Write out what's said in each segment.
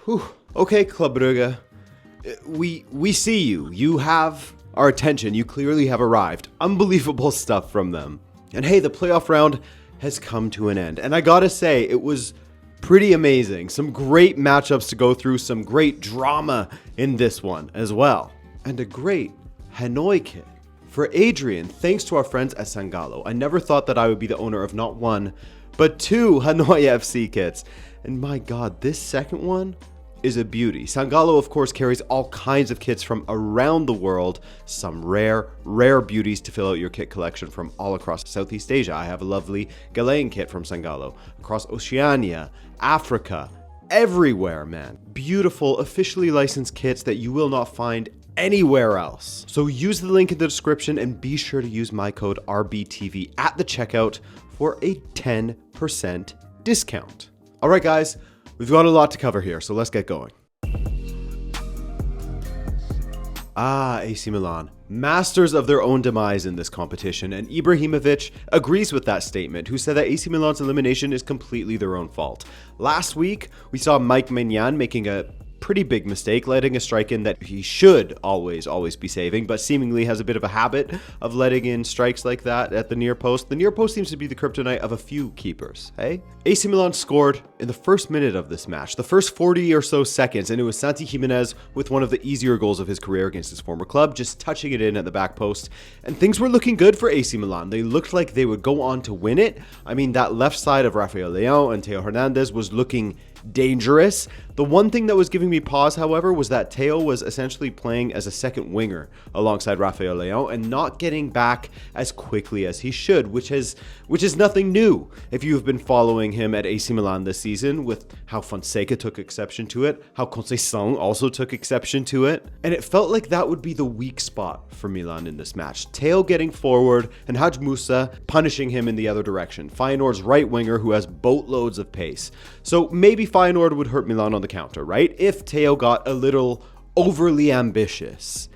Whew. Okay, Club Brugge. We see you. You have our attention. You clearly have arrived. Unbelievable stuff from them. And hey, the playoff round has come to an end. And I gotta say, it was pretty amazing. Some great matchups to go through. Some great drama in this one as well. And a great Hanoi kit. For Adrian, thanks to our friends at Sangalo, I never thought that I would be the owner of not one, but two Hanoi FC kits. And my God, this second one is a beauty. Sangalo, of course, carries all kinds of kits from around the world, some rare beauties to fill out your kit collection from all across Southeast Asia. I have a lovely Ghanaian kit from Sangalo, across Oceania, Africa, everywhere, man. Beautiful, officially licensed kits that you will not find anywhere else. So use the link in the description and be sure to use my code RBTV at the checkout for a 10% discount. All right, guys, we've got a lot to cover here, so let's get going. AC Milan, masters of their own demise in this competition, and Ibrahimovic agrees with that statement, who said that AC Milan's elimination is completely their own fault. Last week, we saw Mike Maignan making a pretty big mistake, letting a strike in that he should always be saving, but seemingly has a bit of a habit of letting in strikes like that at the near post. The near post seems to be the kryptonite of a few keepers, hey? AC Milan scored in the first minute of this match, the first 40 or so seconds, and it was Santi Jimenez with one of the easier goals of his career against his former club, just touching it in at the back post, and things were looking good for AC Milan. They looked like they would go on to win it. I mean, that left side of Rafael Leão and Theo Hernandez was looking dangerous. The one thing that was giving me pause, however, was that Theo was essentially playing as a second winger alongside Rafael Leão and not getting back as quickly as he should, which is nothing new if you've been following him at AC Milan this season, with how Fonseca took exception to it, how Conceição also took exception to it, and it felt like that would be the weak spot for Milan in this match. Theo getting forward and Haj Musa punishing him in the other direction. Feyenoord's right winger who has boatloads of pace. So maybe Feyenoord would hurt Milan on the counter, right? If Theo got a little overly ambitious.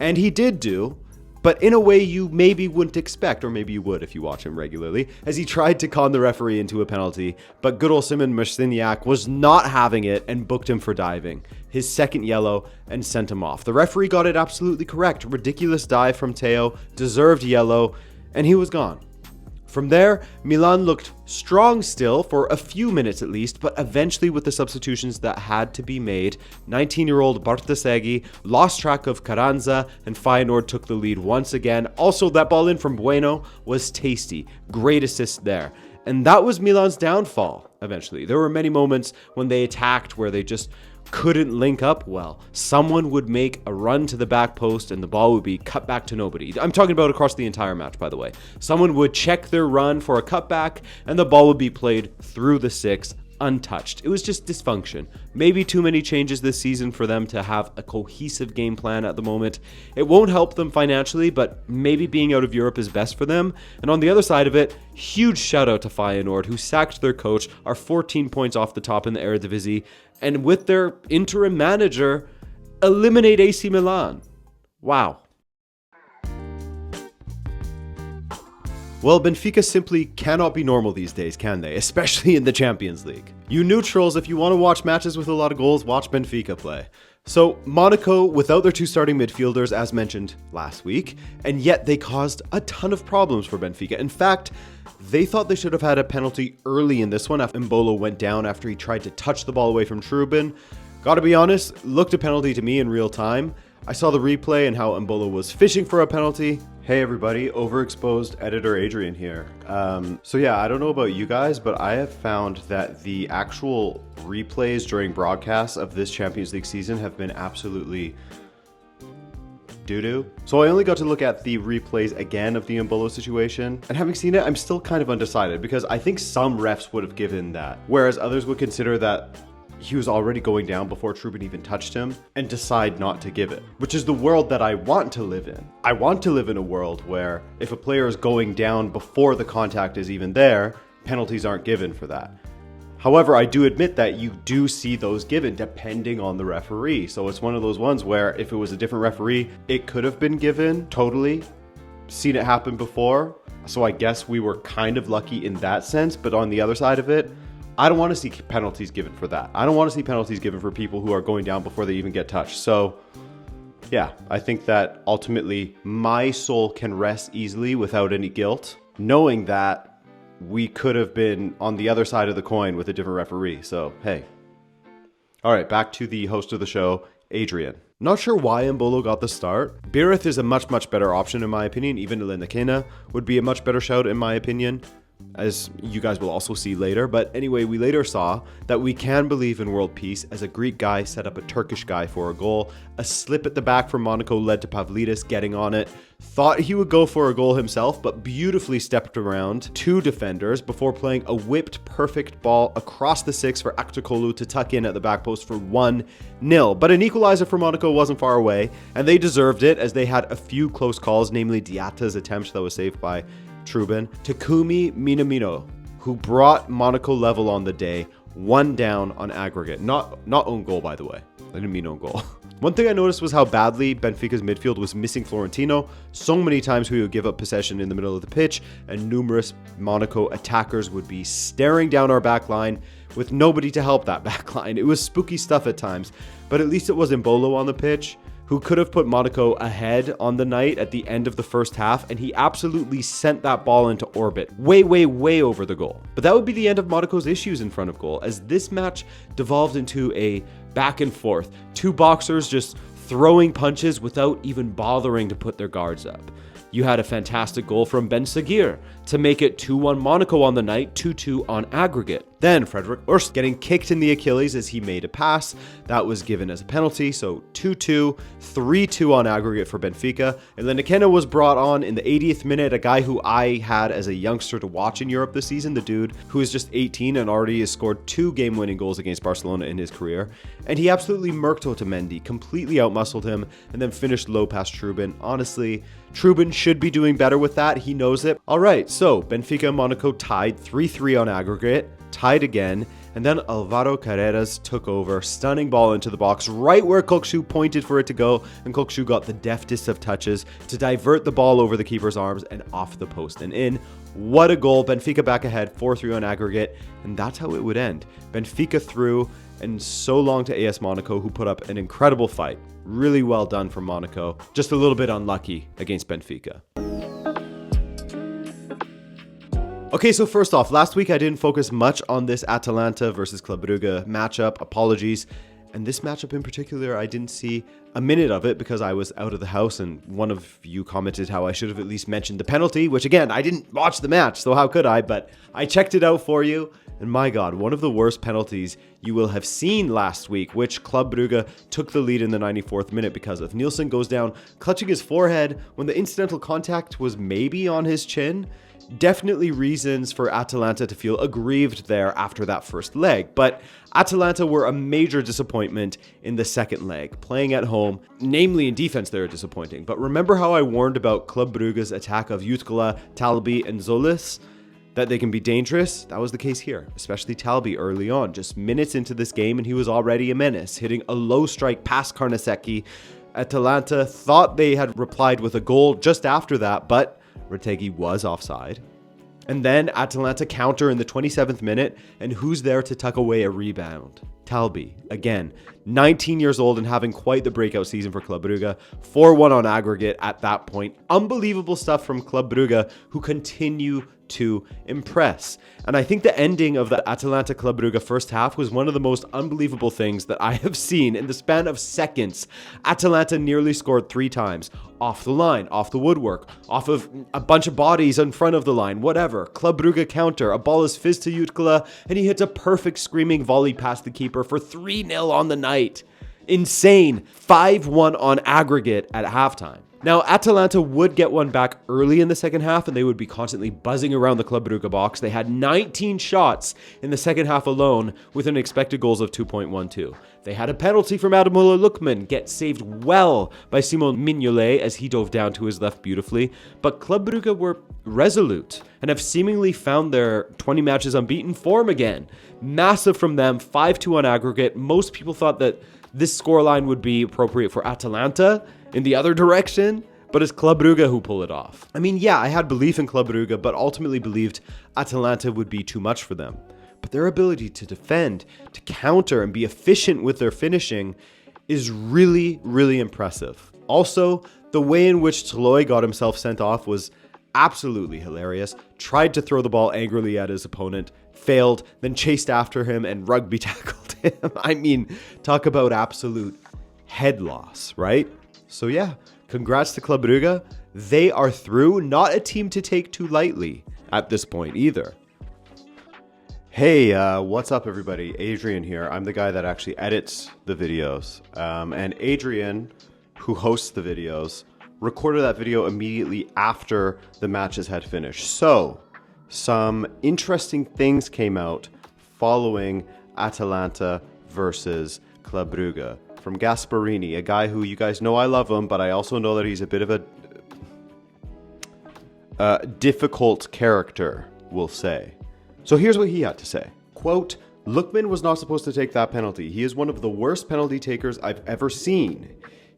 And he did do, but in a way you maybe wouldn't expect, or maybe you would if you watch him regularly, as he tried to con the referee into a penalty, but good old Simon Marciniak was not having it and booked him for diving. His second yellow, and sent him off. The referee got it absolutely correct. Ridiculous dive from Theo, deserved yellow, and he was gone. From there, Milan looked strong still for a few minutes at least, but eventually with the substitutions that had to be made, 19-year-old Bartosegui lost track of Carranza and Feyenoord took the lead once again. Also, that ball in from Bueno was tasty. Great assist there. And that was Milan's downfall eventually. There were many moments when they attacked where they just couldn't link up well. Someone would make a run to the back post and the ball would be cut back to nobody. I'm talking about across the entire match, by the way. Someone would check their run for a cutback and the ball would be played through the six untouched. It was just dysfunction. Maybe too many changes this season for them to have a cohesive game plan at the moment. It won't help them financially, but maybe being out of Europe is best for them. And on the other side of it, huge shout out to Feyenoord, who sacked their coach, are 14 points off the top in the Eredivisie, and with their interim manager, eliminate AC Milan. Wow. Well, Benfica simply cannot be normal these days, can they? Especially in the Champions League. You neutrals, if you want to watch matches with a lot of goals, watch Benfica play. So, Monaco, without their two starting midfielders, as mentioned last week, and yet they caused a ton of problems for Benfica. In fact, they thought they should have had a penalty early in this one after Mbolo went down after he tried to touch the ball away from Trubin. Gotta be honest, looked a penalty to me in real time. I saw the replay and how Mbolo was fishing for a penalty. Hey everybody, overexposed editor Adrian here. So yeah, I don't know about you guys, but I have found that the actual replays during broadcasts of this Champions League season have been absolutely doo-doo. So I only got to look at the replays again of the Mbolo situation, and having seen it, I'm still kind of undecided because I think some refs would have given that, whereas others would consider that he was already going down before Trubin even touched him and decide not to give it, which is the world that I want to live in. I want to live in a world where if a player is going down before the contact is even there, penalties aren't given for that. However, I do admit that you do see those given depending on the referee. So it's one of those ones where if it was a different referee, it could have been given totally. Seen it happen before. So I guess we were kind of lucky in that sense. But on the other side of it, I don't want to see penalties given for that. I don't want to see penalties given for people who are going down before they even get touched. So, yeah, I think that ultimately my soul can rest easily without any guilt, knowing that we could have been on the other side of the coin with a different referee. So, hey. All right, back to the host of the show, Adrian. Not sure why Mbolo got the start. Beereth is a much better option in my opinion. Even Lenakena would be a much better shout in my opinion, as you guys will also see later. But anyway, we later saw that we can believe in world peace as a Greek guy set up a Turkish guy for a goal. A slip at the back from Monaco led to Pavlidis getting on it. Thought he would go for a goal himself, but beautifully stepped around two defenders before playing a whipped perfect ball across the six for Aktakolu to tuck in at the back post for 1-0. But an equalizer for Monaco wasn't far away, and they deserved it as they had a few close calls, namely Diatta's attempt that was saved by Trubin. Takumi Minamino, who brought Monaco level on the day, one down on aggregate. Not own goal, by the way. I didn't mean own goal. One thing I noticed was how badly Benfica's midfield was missing Florentino. So many times we would give up possession in the middle of the pitch, and numerous Monaco attackers would be staring down our back line with nobody to help that back line. It was spooky stuff at times, but at least it was Mbolo on the pitch, who could have put Monaco ahead on the night at the end of the first half, and he absolutely sent that ball into orbit, way over the goal. But that would be the end of Monaco's issues in front of goal, as this match devolved into a back and forth. Two boxers just throwing punches without even bothering to put their guards up. You had a fantastic goal from Ben Sagir to make it 2-1 Monaco on the night, 2-2 on aggregate. Then Frederick Urst getting kicked in the Achilles as he made a pass. That was given as a penalty, so 2-2, 3-2 on aggregate for Benfica. And then Lenakena was brought on in the 80th minute, a guy who I had as a youngster to watch in Europe this season, the dude who is just 18 and already has scored 2 game-winning goals against Barcelona in his career. And he absolutely murked Otamendi, completely outmuscled him, and then finished low past Trubin. Honestly, Trubin should be doing better with that. He knows it. All right, so Benfica and Monaco tied 3-3 on aggregate, tied again, and then Alvaro Carreras took over, stunning ball into the box right where Kokshu pointed for it to go, and Kokshu got the deftest of touches to divert the ball over the keeper's arms and off the post and in. What a goal. Benfica back ahead, 4-3 on aggregate, and that's how it would end. Benfica through, and so long to AS Monaco, who put up an incredible fight. Really well done from Monaco. Just a little bit unlucky against Benfica. Okay, so first off, last week I didn't focus much on this Atalanta versus Club Brugge matchup. Apologies. And this matchup in particular, I didn't see a minute of it because I was out of the house, and one of you commented how I should have at least mentioned the penalty, which again, I didn't watch the match, so how could I? But I checked it out for you, and my God, one of the worst penalties you will have seen last week, which Club Brugge took the lead in the 94th minute because of. Nielsen goes down, clutching his forehead when the incidental contact was maybe on his chin. Definitely reasons for Atalanta to feel aggrieved there after that first leg, but Atalanta were a major disappointment in the second leg, playing at home, namely in defense they were disappointing. But remember how I warned about Club Brugge's attack of Jutkala, Talbi, and Zolis? That they can be dangerous? That was the case here, especially Talbi early on, just minutes into this game, and he was already a menace, hitting a low strike past Carnesecchi. Atalanta thought they had replied with a goal just after that, but Retegui was offside. And then Atalanta counter in the 27th minute, and who's there to tuck away a rebound? Talbi, again, 19 years old and having quite the breakout season for Club Brugge. 4-1 on aggregate at that point. Unbelievable stuff from Club Brugge, who continue to impress. And I think the ending of the Atalanta Club Brugge first half was one of the most unbelievable things that I have seen. In the span of seconds, Atalanta nearly scored 3 times. Off the line, off the woodwork, off of a bunch of bodies in front of the line, whatever. Club Brugge counter, a ball is fizzed to Jutkala, and he hits a perfect screaming volley past the keeper for 3-0 on the night. Insane. 5-1 on aggregate at halftime. Now, Atalanta would get one back early in the second half, and they would be constantly buzzing around the Club Brugge box. They had 19 shots in the second half alone, with an expected goals of 2.12. They had a penalty from Ademola Lookman, get saved well by Simon Mignolet as he dove down to his left beautifully. But Club Brugge were resolute and have seemingly found their 20 matches unbeaten form again. Massive from them, 5-2 on aggregate. Most people thought that this scoreline would be appropriate for Atalanta in the other direction, but it's Club Brugge who pull it off. I mean, yeah, I had belief in Club Brugge, but ultimately believed Atalanta would be too much for them. but their ability to defend, to counter, and be efficient with their finishing is really, really impressive. Also, the way in which Toloi got himself sent off was absolutely hilarious. Tried to throw the ball angrily at his opponent, failed, then chased after him and rugby tackled him. I mean, talk about absolute head loss, right? So yeah, congrats to Club Brugge. They are through, not a team to take too lightly at this point either. Hey, what's up everybody? Adrian here. I'm the guy that actually edits the videos. And Adrian, who hosts the videos, recorded that video immediately after the matches had finished. So, some interesting things came out following Atalanta versus Club Brugge from Gasperini, a guy who you guys know I love him, but I also know that he's a bit of a difficult character, we'll say. So here's what he had to say. Quote, "Lookman was not supposed to take that penalty. He is one of the worst penalty takers I've ever seen.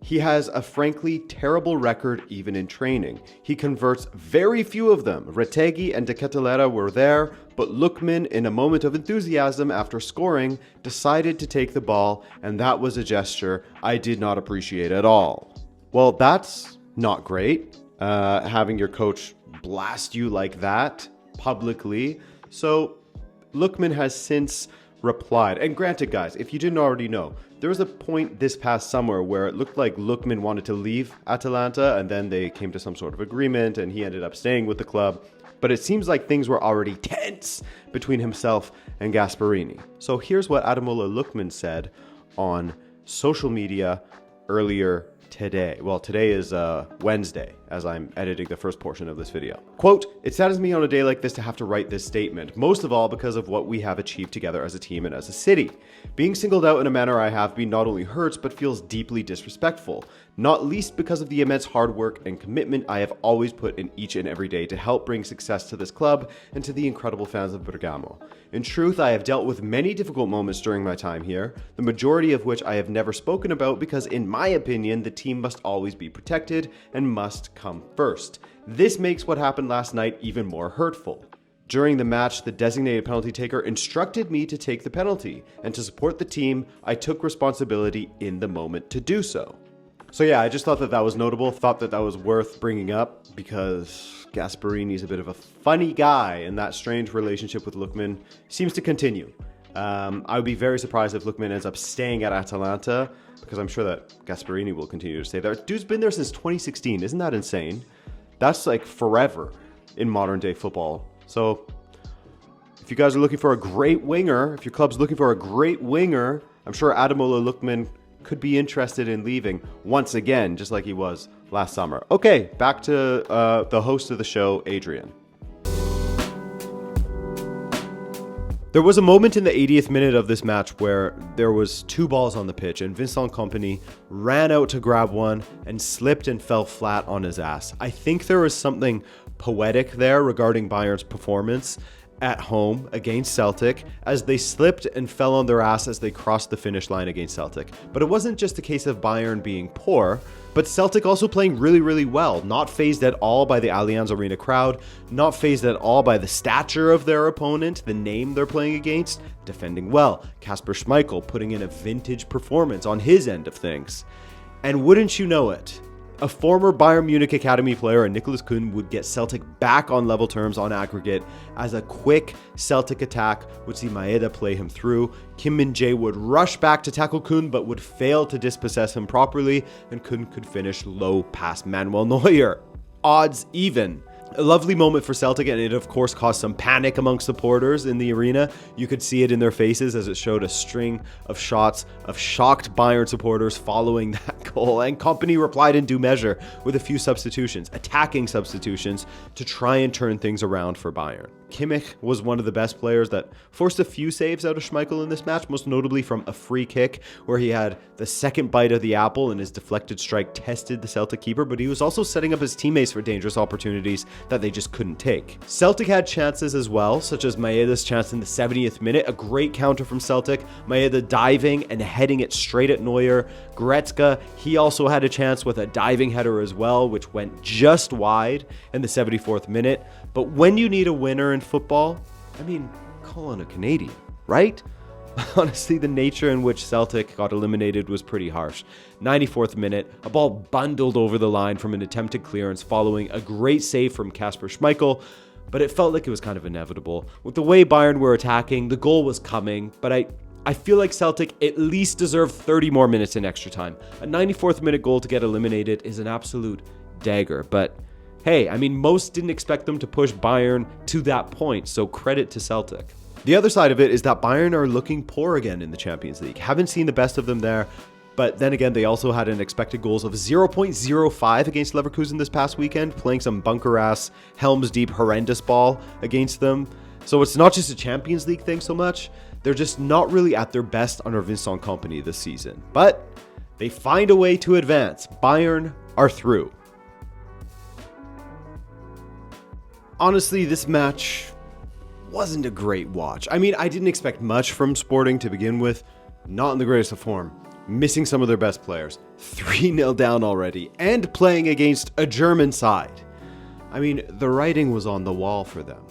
He has a frankly terrible record even in training. He converts very few of them. Retegui and De Ketelaere were there, but Lookman, in a moment of enthusiasm after scoring, decided to take the ball, and that was a gesture I did not appreciate at all." Well, that's not great, having your coach blast you like that publicly. So Lookman has since replied, and granted guys, if you didn't already know, there was a point this past summer where it looked like Lookman wanted to leave Atalanta, and then they came to some sort of agreement and he ended up staying with the club. But it seems like things were already tense between himself and Gasperini. So here's what Ademola Lookman said on social media earlier today. Well, today is Wednesday, as I'm editing the first portion of this video. Quote, "It saddens me on a day like this to have to write this statement, most of all because of what we have achieved together as a team and as a city. Being singled out in a manner I have been not only hurts, but feels deeply disrespectful, not least because of the immense hard work and commitment I have always put in each and every day to help bring success to this club and to the incredible fans of Bergamo. In truth, I have dealt with many difficult moments during my time here, the majority of which I have never spoken about because in my opinion, the team must always be protected and must come first. This makes what happened last night even more hurtful. During the match, the designated penalty taker instructed me to take the penalty, and to support the team, I took responsibility in the moment to do so." So yeah, I just thought that that was notable, thought that that was worth bringing up because Gasperini's a bit of a funny guy and that strange relationship with Lookman seems to continue. I would be very surprised if Lookman ends up staying at Atalanta because I'm sure that Gasperini will continue to stay there. Dude's been there since 2016. Isn't that insane? That's like forever in modern day football. So if you guys are looking for a great winger, if your club's looking for a great winger, I'm sure Ademola Lookman could be interested in leaving once again, just like he was last summer. Okay, back to the host of the show, Adrian. There was a moment in the 80th minute of this match where there was 2 balls on the pitch and Vincent Kompany ran out to grab one and slipped and fell flat on his ass. I think there was something poetic there regarding Bayern's performance at home against Celtic as they slipped and fell on their ass as they crossed the finish line against Celtic. But it wasn't just a case of Bayern being poor, but Celtic also playing really, really well, not fazed at all by the Allianz Arena crowd, not fazed at all by the stature of their opponent, the name they're playing against, defending well, Kasper Schmeichel putting in a vintage performance on his end of things. And wouldn't you know it, a former Bayern Munich Academy player and Nicholas Kuhn would get Celtic back on level terms on aggregate as a quick Celtic attack would see Maeda play him through. Kim Min-jae would rush back to tackle Kuhn but would fail to dispossess him properly, and Kuhn could finish low past Manuel Neuer. Odds even. A lovely moment for Celtic, and it of course caused some panic among supporters in the arena. You could see it in their faces as it showed a string of shots of shocked Bayern supporters following that goal, and Kompany replied in due measure with a few substitutions, attacking substitutions, to try and turn things around for Bayern. Kimmich was one of the best players that forced a few saves out of Schmeichel in this match, most notably from a free kick where he had the second bite of the apple and his deflected strike tested the Celtic keeper, but he was also setting up his teammates for dangerous opportunities that they just couldn't take. Celtic had chances as well, such as Maeda's chance in the 70th minute, a great counter from Celtic, Maeda diving and heading it straight at Neuer. Goretzka, he also had a chance with a diving header as well, which went just wide in the 74th minute. But when you need a winner in football, I mean, call on a Canadian, right? Honestly, the nature in which Celtic got eliminated was pretty harsh. 94th minute, a ball bundled over the line from an attempted clearance following a great save from Kasper Schmeichel, but it felt like it was kind of inevitable. With the way Bayern were attacking, the goal was coming, but I feel like Celtic at least deserved 30 more minutes in extra time. A 94th minute goal to get eliminated is an absolute dagger, but hey, I mean, most didn't expect them to push Bayern to that point, so credit to Celtic. The other side of it is that Bayern are looking poor again in the Champions League. Haven't seen the best of them there, but then again, they also had an expected goals of 0.05 against Leverkusen this past weekend, playing some bunker-ass, Helms-deep, horrendous ball against them. So it's not just a Champions League thing so much, they're just not really at their best under Vincent Kompany this season. But they find a way to advance. Bayern are through. Honestly, this match wasn't a great watch. I mean, I didn't expect much from Sporting to begin with. Not in the greatest of form. Missing some of their best players. 3-0 down already. And playing against a German side. I mean, the writing was on the wall for them.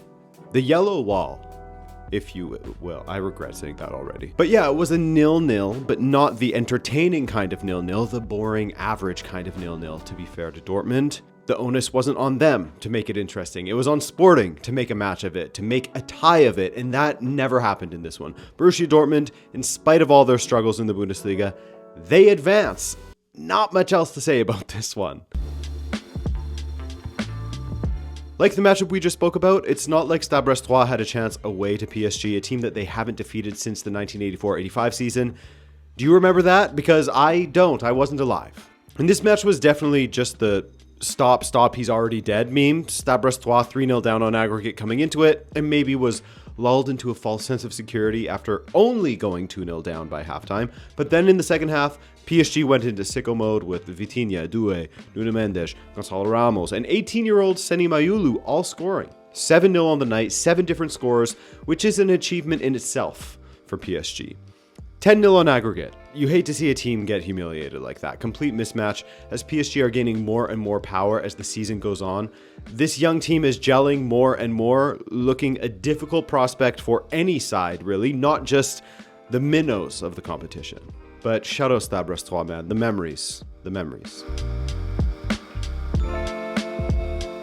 The yellow wall, if you will. I regret saying that already. But yeah, it was a 0-0, but not the entertaining kind of 0-0. The boring, average kind of 0-0, to be fair to Dortmund. The onus wasn't on them to make it interesting. It was on Sporting to make a match of it, to make a tie of it, and that never happened in this one. Borussia Dortmund, in spite of all their struggles in the Bundesliga, they advance. Not much else to say about this one. Like the matchup we just spoke about, it's not like Stade Brestois had a chance away to PSG, a team that they haven't defeated since the 1984-85 season. Do you remember that? Because I don't. I wasn't alive. And this match was definitely just the stop, he's already dead meme. Stade Brestois 3-0 down on aggregate coming into it, and maybe was lulled into a false sense of security after only going 2-0 down by halftime. But then in the second half, PSG went into sicko mode with Vitinha, Doué, Nuno Mendes, Gonçalo Ramos, and 18-year-old Seny Mayulu all scoring. 7-0 on the night, 7 different scores, which is an achievement in itself for PSG. 10-0 on aggregate. You hate to see a team get humiliated like that. Complete mismatch as PSG are gaining more and more power as the season goes on. This young team is gelling more and more, looking a difficult prospect for any side, really, not just the minnows of the competition. But shout out Stade Brestois, man. The memories.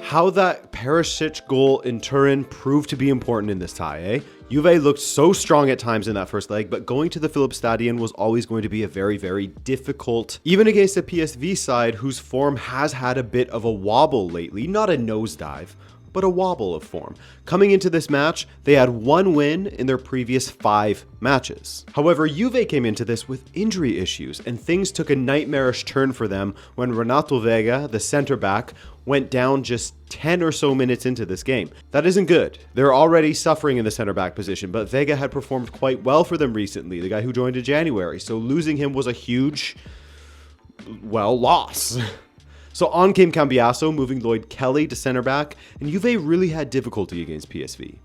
How that Perisic goal in Turin proved to be important in this tie, eh? Juve looked so strong at times in that first leg, but going to the Philipsstadion was always going to be a very, very difficult, even against a PSV side whose form has had a bit of a wobble lately, not a nosedive, but a wobble of form. Coming into this match, they had 1 win in their previous 5 matches. However, Juve came into this with injury issues, and things took a nightmarish turn for them when Renato Vega, the center back, went down just 10 or so minutes into this game. That isn't good. They're already suffering in the center back position, but Vega had performed quite well for them recently, the guy who joined in January, so losing him was a huge, loss. So on came Cambiasso, moving Lloyd Kelly to center back, and Juve really had difficulty against PSV.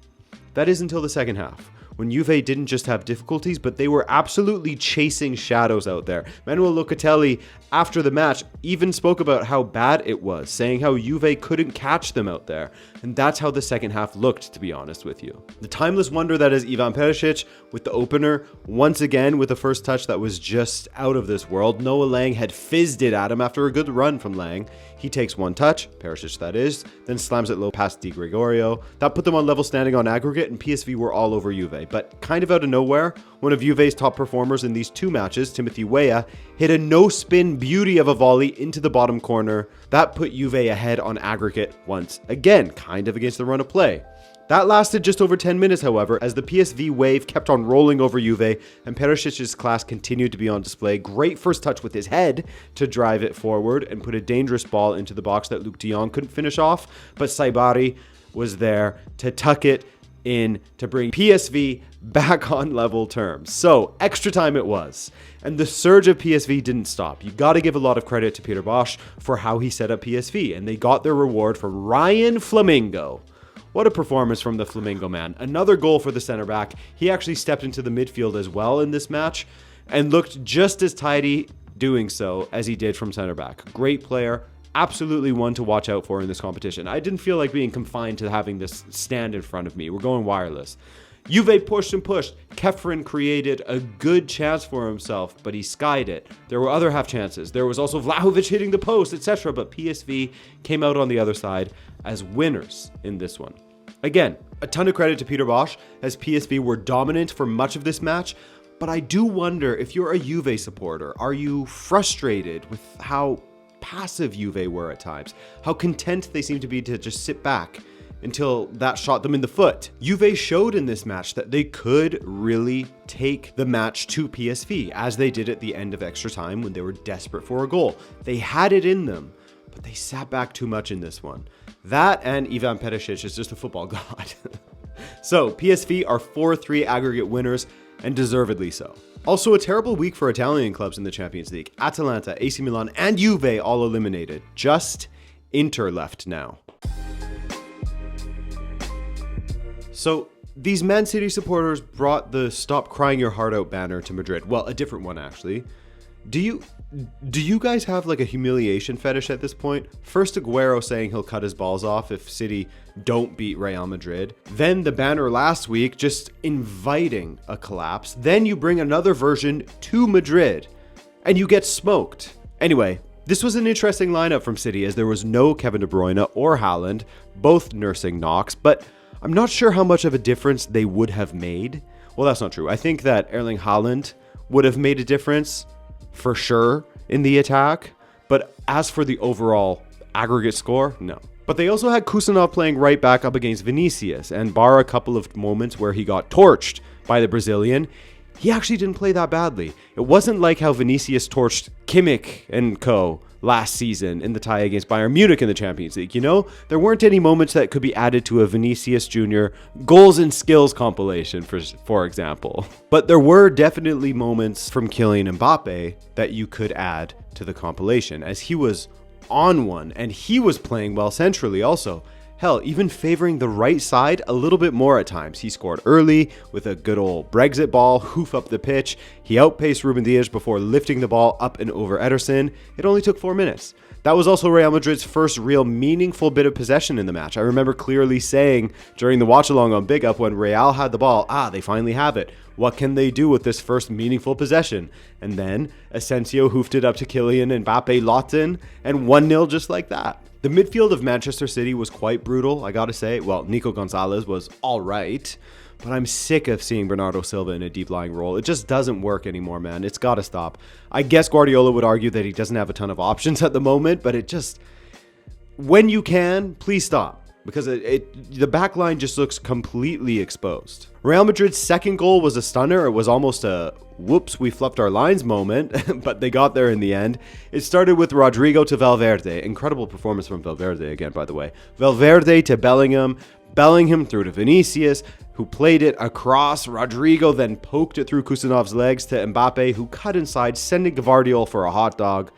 That is until the second half, when Juve didn't just have difficulties, but they were absolutely chasing shadows out there. Manuel Locatelli, after the match, even spoke about how bad it was, saying how Juve couldn't catch them out there. And that's how the second half looked, to be honest with you. The timeless wonder that is Ivan Perisic with the opener, once again with the first touch that was just out of this world. Noah Lang had fizzed it at him after a good run from Lang. He takes one touch, Perisic that is, then slams it low past Di Gregorio. That put them on level standing on aggregate, and PSV were all over Juve. But kind of out of nowhere, one of Juve's top performers in these 2 matches, Timothy Weah, hit a no-spin beauty of a volley into the bottom corner. That put Juve ahead on aggregate once again, kind of against the run of play. That lasted just over 10 minutes, however, as the PSV wave kept on rolling over Juve, and Perisic's class continued to be on display. Great first touch with his head to drive it forward and put a dangerous ball into the box that Luuk de Jong couldn't finish off, but Saibari was there to tuck it in to bring PSV back on level terms. So, extra time it was. And the surge of PSV didn't stop. You got to give a lot of credit to Peter Bosz for how he set up PSV, and they got their reward from Ryan Flamingo. What a performance from the Flamingo man. Another goal for the center back. He actually stepped into the midfield as well in this match and looked just as tidy doing so as he did from center back. Great player. Absolutely one to watch out for in this competition. I didn't feel like being confined to having this stand in front of me. We're going wireless. Juve pushed and pushed. Kefren created a good chance for himself, but he skied it. There were other half chances. There was also Vlahovic hitting the post, etc. But PSV came out on the other side as winners in this one. Again, a ton of credit to Peter Bosz, as PSV were dominant for much of this match. But I do wonder, if you're a Juve supporter, are you frustrated with how passive Juve were at times? How content they seem to be to just sit back until that shot them in the foot. Juve showed in this match that they could really take the match to PSV, as they did at the end of extra time when they were desperate for a goal. They had it in them, but they sat back too much in this one. That and Ivan Perisic is just a football god. So PSV are 4-3 aggregate winners, and deservedly so. Also, a terrible week for Italian clubs in the Champions League. Atalanta, AC Milan, and Juve all eliminated. Just Inter left now. So, these Man City supporters brought the Stop Crying Your Heart Out banner to Madrid. Well, a different one, actually. Do you guys have like a humiliation fetish at this point? First Aguero saying he'll cut his balls off if City don't beat Real Madrid. Then the banner last week just inviting a collapse. Then you bring another version to Madrid and you get smoked. Anyway, this was an interesting lineup from City, as there was no Kevin De Bruyne or Haaland, both nursing knocks, but I'm not sure how much of a difference they would have made. Well, that's not true. I think that Erling Haaland would have made a difference for sure in the attack, but as for the overall aggregate score, no. But they also had Kusanov playing right back up against Vinicius, and bar a couple of moments where he got torched by the Brazilian, he actually didn't play that badly. It wasn't like how Vinicius torched Kimmich and co last season in the tie against Bayern Munich in the Champions League. You know, there weren't any moments that could be added to a Vinicius Jr. goals and skills compilation, for example. But there were definitely moments from Kylian Mbappé that you could add to the compilation, as he was on one and he was playing well centrally also. Hell, even favoring the right side a little bit more at times. He scored early with a good old Brexit ball, hoof up the pitch. He outpaced Ruben Dias before lifting the ball up and over Ederson. It only took 4 minutes. That was also Real Madrid's first real meaningful bit of possession in the match. I remember clearly saying during the watch along on Big Up when Real had the ball, they finally have it. What can they do with this first meaningful possession? And then Asensio hoofed it up to Kylian, Mbappé locked in, and 1-0 just like that. The midfield of Manchester City was quite brutal, I gotta say. Well, Nico Gonzalez was alright, but I'm sick of seeing Bernardo Silva in a deep-lying role. It just doesn't work anymore, man. It's gotta stop. I guess Guardiola would argue that he doesn't have a ton of options at the moment, but it just... when you can, please stop. Because the back line just looks completely exposed. Real Madrid's second goal was a stunner. It was almost a whoops, we fluffed our lines moment, but they got there in the end. It started with Rodrigo to Valverde. Incredible performance from Valverde again, by the way. Valverde to Bellingham. Bellingham through to Vinicius, who played it across. Rodrigo then poked it through Kusanov's legs to Mbappé, who cut inside, sending Gvardiol for a hot dog.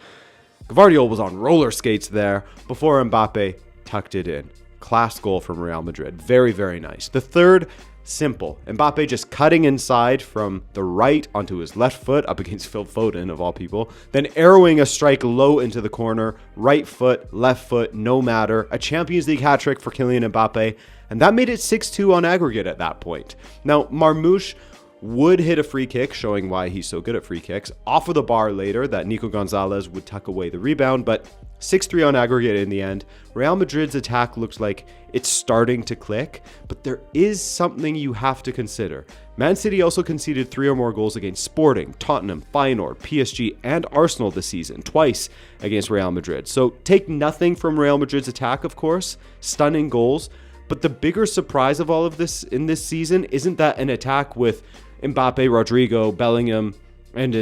Gvardiol was on roller skates there before Mbappé tucked it in. Class goal from Real Madrid. Very, very nice. The third, simple. Mbappé just cutting inside from the right onto his left foot up against Phil Foden, of all people. Then arrowing a strike low into the corner. Right foot, left foot, no matter. A Champions League hat-trick for Kylian Mbappé. And that made it 6-2 on aggregate at that point. Now, Marmoush would hit a free kick, showing why he's so good at free kicks, off of the bar later that Nico Gonzalez would tuck away the rebound, but 6-3 on aggregate in the end. Real Madrid's attack looks like it's starting to click, but there is something you have to consider. Man City also conceded 3 or more goals against Sporting, Tottenham, Feyenoord, PSG, and Arsenal this season, twice against Real Madrid. So take nothing from Real Madrid's attack, of course, stunning goals, but the bigger surprise of all of this in this season isn't that an attack with Mbappé, Rodrigo, Bellingham, and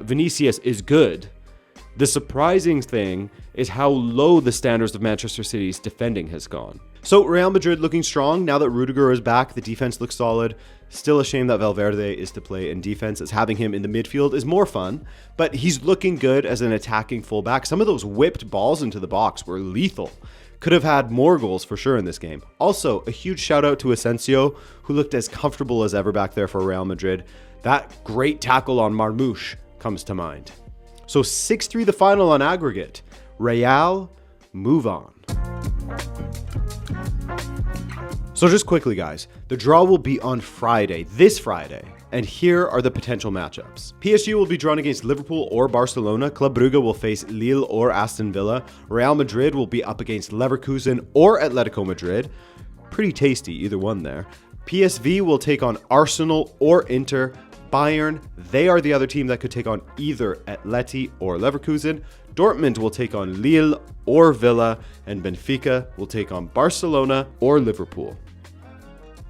Vinicius is good. The surprising thing is how low the standards of Manchester City's defending has gone. So Real Madrid looking strong. Now that Rudiger is back, the defense looks solid. Still a shame that Valverde is to play in defense, as having him in the midfield is more fun, but he's looking good as an attacking fullback. Some of those whipped balls into the box were lethal. Could have had more goals for sure in this game. Also, a huge shout out to Asensio, who looked as comfortable as ever back there for Real Madrid. That great tackle on Marmoush comes to mind. So 6-3 the final on aggregate. Real move on. So just quickly, guys, the draw will be on Friday, this Friday, and here are the potential matchups. PSG will be drawn against Liverpool or Barcelona. Club Brugge will face Lille or Aston Villa. Real Madrid will be up against Leverkusen or Atletico Madrid. Pretty tasty, either one there. PSV will take on Arsenal or Inter. Bayern, they are the other team that could take on either Atleti or Leverkusen. Dortmund will take on Lille or Villa, and Benfica will take on Barcelona or Liverpool.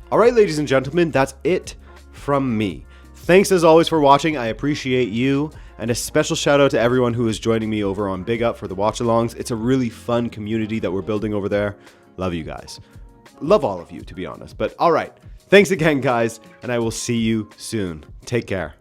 All right, ladies and gentlemen, that's it from me. Thanks as always for watching. I appreciate you. And a special shout out to everyone who is joining me over on Big Up for the watch-alongs. It's a really fun community that we're building over there. Love you guys. Love all of you, to be honest. But all right, thanks again, guys, and I will see you soon. Take care.